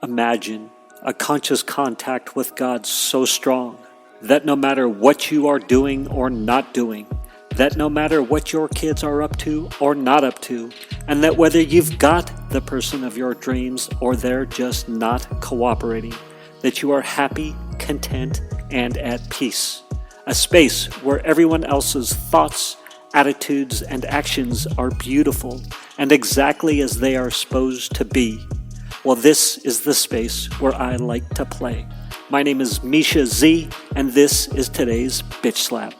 Imagine a conscious contact with God so strong that no matter what you are doing or not doing, that no matter what your kids are up to or not up to, and that whether you've got the person of your dreams or they're just not cooperating, that you are happy, content, and at peace. A space where everyone else's thoughts, attitudes, and actions are beautiful and exactly as they are supposed to be. Well, this is the space where I like to play. My name is Mischa Z, and this is today's Bitch Slap.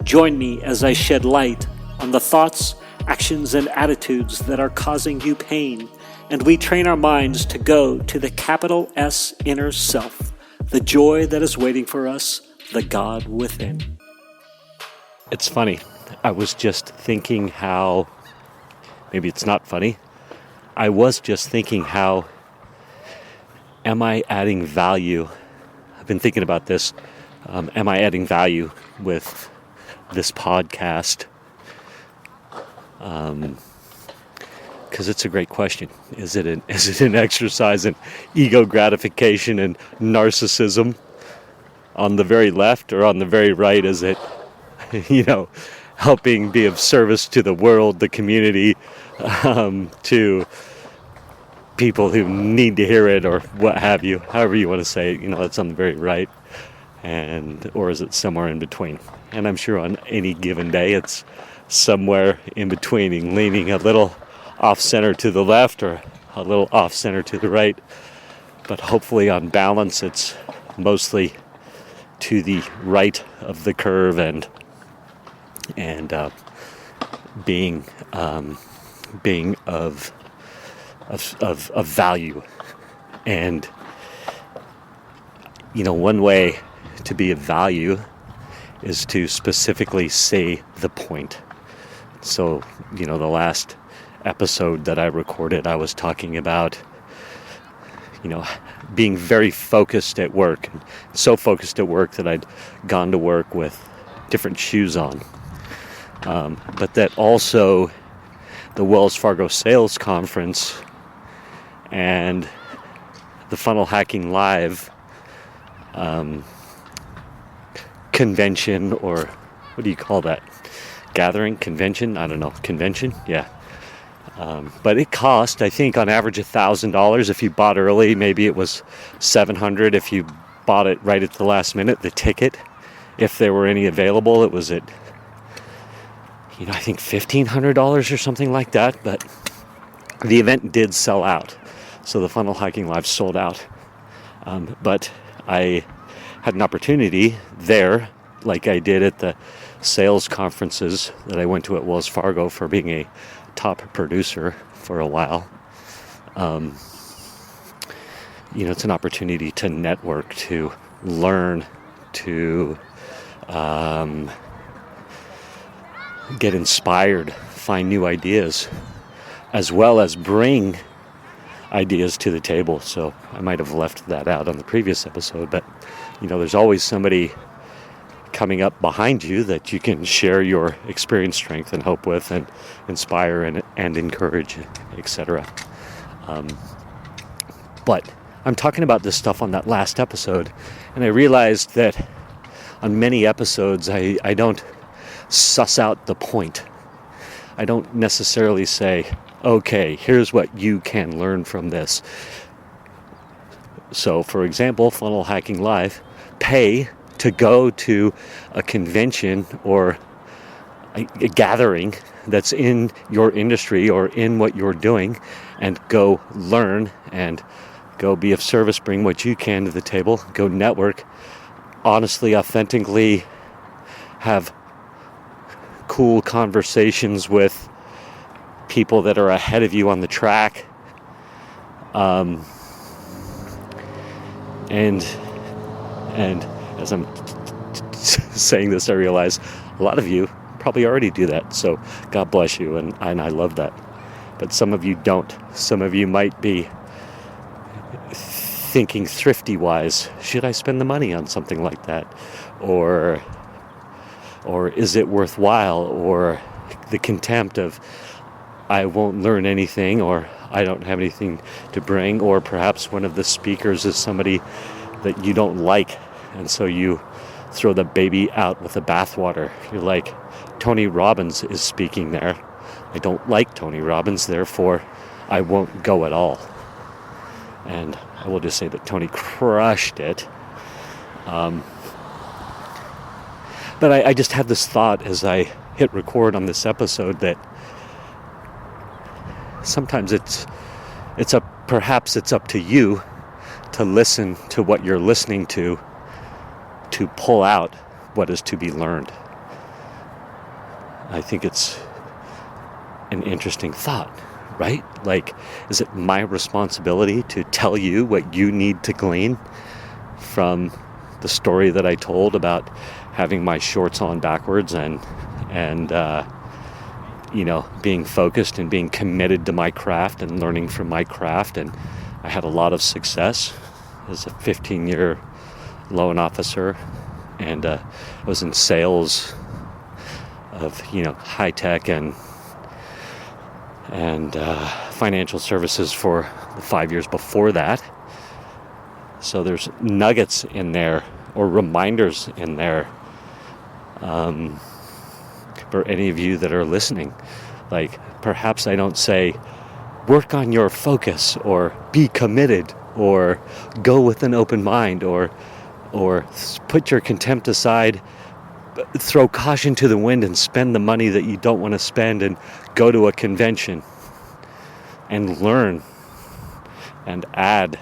Join me as I shed light on the thoughts, actions, and attitudes that are causing you pain, and we train our minds to go to the capital S inner self, the joy that is waiting for us, the God within. It's funny. I was just thinking how, maybe it's not funny, I was just thinking how, am I adding value? I've been thinking about this. Am I adding value with this podcast? Because it's a great question. Is it an exercise in ego gratification and narcissism on the very left, or on the very right? Is it, helping be of service to the world, the community, to people who need to hear it, or what have you, however you want to say it, that's on the very right, or is it somewhere in between? And I'm sure on any given day it's somewhere in between, leaning a little off-center to the left or a little off-center to the right, but hopefully on balance it's mostly to the right of the curve and being of value. And one way to be of value is to specifically say the point. So the last episode that I recorded, I was talking about being very focused at work, and so focused at work that I'd gone to work with different shoes on, but that also the Wells Fargo Sales Conference and the Funnel Hacking Live convention, or what do you call that? Gathering? Convention? I don't know. Convention? Yeah. But it cost, I think, on average $1,000 if you bought early. Maybe it was $700 if you bought it right at the last minute, the ticket. If there were any available, it was at, I think $1,500 or something like that. But the event did sell out. So the Funnel Hacking Live sold out. But I had an opportunity there, like I did at the sales conferences that I went to at Wells Fargo for being a top producer for a while. It's an opportunity to network, to learn, to get inspired, find new ideas, as well as bring ideas to the table. So I might have left that out on the previous episode, but there's always somebody coming up behind you that you can share your experience, strength, and hope with, and inspire and encourage, etc. But I'm talking about this stuff on that last episode, and I realized that on many episodes I don't suss out the point. I don't necessarily say, okay, here's what you can learn from this. So, for example, Funnel Hacking Live, pay to go to a convention or a gathering that's in your industry or in what you're doing, and go learn and go be of service, bring what you can to the table, go network, honestly, authentically have cool conversations with people that are ahead of you on the track, and as I'm saying this, I realize a lot of you probably already do that, so God bless you, and I love that. But some of you don't. Some of you might be thinking thrifty-wise, should I spend the money on something like that? Or is it worthwhile? Or the contempt of, I won't learn anything, or I don't have anything to bring, or perhaps one of the speakers is somebody that you don't like, and so you throw the baby out with the bathwater. You're like, Tony Robbins is speaking there. I don't like Tony Robbins, therefore I won't go at all. And I will just say that Tony crushed it. But I just had this thought as I hit record on this episode that sometimes perhaps it's up to you to listen to what you're listening to pull out what is to be learned. I think it's an interesting thought, right? Like, is it my responsibility to tell you what you need to glean from the story that I told about having my shorts on backwards and being focused and being committed to my craft and learning from my craft? And I had a lot of success as a 15-year loan officer, and I was in sales of high tech and financial services for the 5 years before that. So there's nuggets in there, or reminders in there, for any of you that are listening. Like, perhaps I don't say work on your focus, or be committed, or go with an open mind, or put your contempt aside, throw caution to the wind and spend the money that you don't want to spend, and go to a convention and learn and add.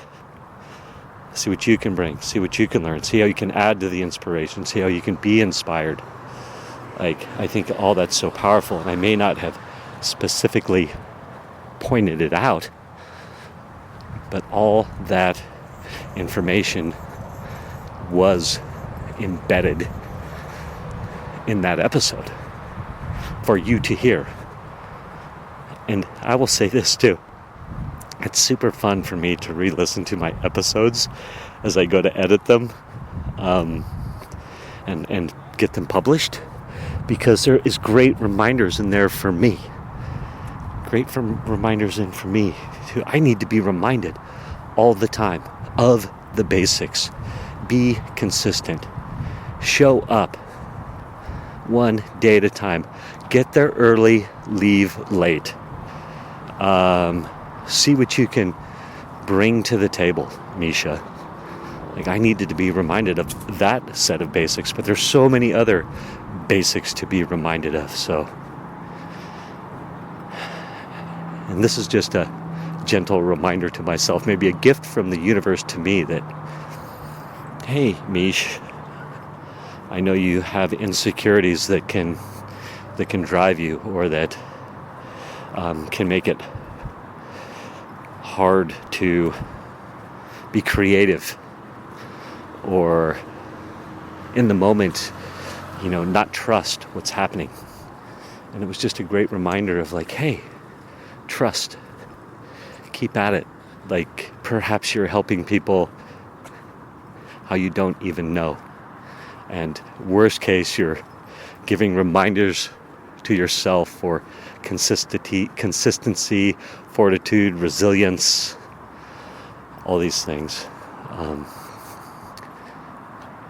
See what you can bring, see what you can learn, see how you can add to the inspiration, see how you can be inspired. Like, I think all that's so powerful, and I may not have specifically pointed it out, but all that information was embedded in that episode for you to hear. And I will say this too. It's super fun for me to re-listen to my episodes as I go to edit them and get them published, because there is great reminders in there for me. Reminders in for me too. I need to be reminded all the time of the basics. Be consistent. Show up one day at a time. Get there early, leave late. See what you can bring to the table, Mischa. Like, I needed to be reminded of that set of basics, but there's so many other basics to be reminded of. So, and this is just a gentle reminder to myself, maybe a gift from the universe to me, that, hey, Mish, I know you have insecurities that can drive you, or that can make it hard to be creative, or in the moment, not trust what's happening. And it was just a great reminder of, like, hey, trust, keep at it. Like, perhaps you're helping people how you don't even know. And worst case, you're giving reminders to yourself for consistency, fortitude, resilience, all these things.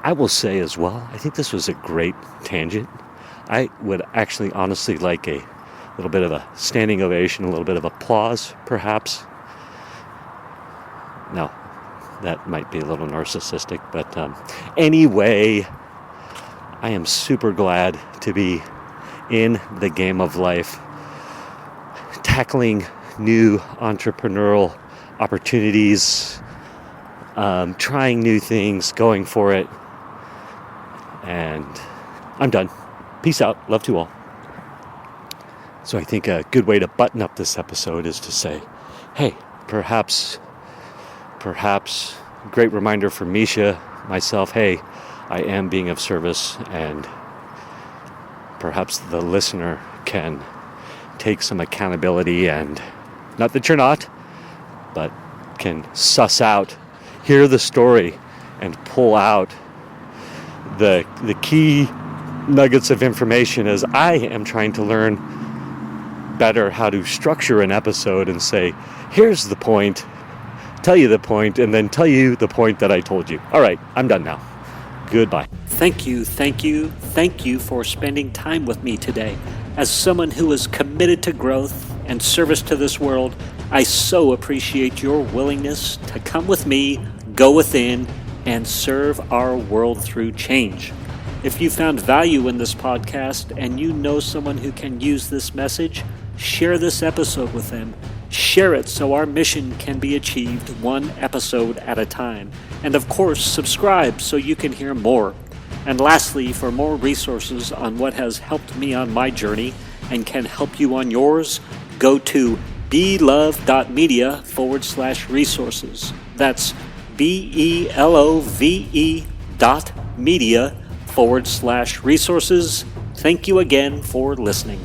I will say as well, I think this was a great tangent. I would actually honestly like a little bit of a standing ovation, a little bit of applause, perhaps. No, that might be a little narcissistic, but anyway, I am super glad to be in the game of life, tackling new entrepreneurial opportunities, trying new things, going for it. And I'm done. Peace out. Love to all. So I think a good way to button up this episode is to say, hey, perhaps, great reminder for Mischa, myself, hey, I am being of service, and perhaps the listener can take some accountability, and not that you're not, but can suss out, hear the story, and pull out the key nuggets of information as I am trying to learn better how to structure an episode and say, here's the point, tell you the point, and then tell you the point that I told you. All right, I'm done now. Goodbye. Thank you for spending time with me today. As someone who is committed to growth and service to this world, I so appreciate your willingness to come with me, go within, and serve our world through change. If you found value in this podcast and you know someone who can use this message, share this episode with them. Share it so our mission can be achieved one episode at a time. And of course, subscribe so you can hear more. And lastly, for more resources on what has helped me on my journey and can help you on yours, go to belove.media/resources. That's BELOVE.media/resources. Thank you again for listening.